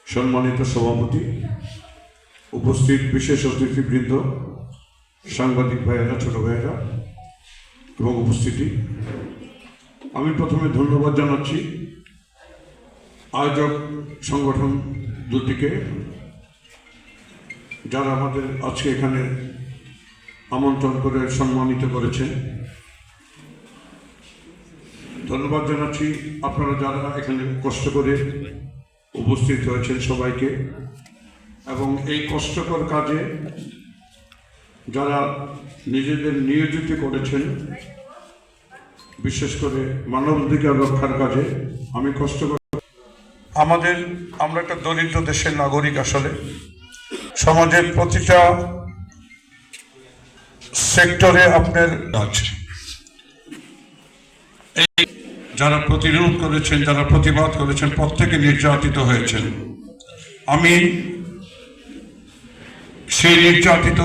সম্মানিত সভাপতি, উপস্থিত বিশেষ অতিথিবৃন্দ, সাংবাদিক ভাইয়েরা, ছোট ভাইয়েরা এবং উপস্থিতি, আমি প্রথমে ধন্যবাদ জানাচ্ছি আয়োজক সংগঠন দুটিকে, যারা আমাদের আজকে এখানে আমন্ত্রণ করে সম্মানিত করেছেন। ধন্যবাদ জানাচ্ছি আপনারা যারা এখানে কষ্ট করে উপস্থিত হয়েছেন সবাইকে, এবং এই কষ্টকর কাজে যারা নিজেদের নিয়োজিত করেছেন, বিশেষ করে মানবাধিকার রক্ষার কাজে। আমি কষ্ট করে আমরা একটা দরিদ্র দেশের নাগরিক। আসলে সমাজের প্রতিটা সেক্টরে আপনার আছে, এই যারা প্রতিরোধ করেছেন, যারা প্রতিবাদ করেছেন, প্রত্যেকে নির্যাতিত হয়েছেন। আমি সেই নির্যাতিত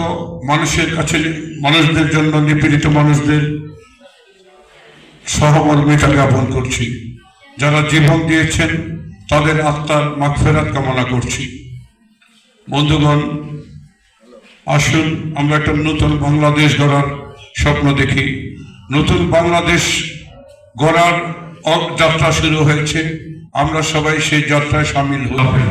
মানুষের কাছে, মানুষদের জন্য, নিপীড়িত মানুষদের সহমর্মিতা জ্ঞাপন করছি। যারা জীবন দিয়েছেন তাদের আত্মার মাগফিরাত কামনা করছি। বন্ধুগণ, আসুন আমরা একটা নতুন বাংলাদেশ গড়ার স্বপ্ন দেখি। নতুন বাংলাদেশ গড়ার যাত্রা শুরু হয়েছে, আমরা সবাই সেই যাত্রায় সামিল হই।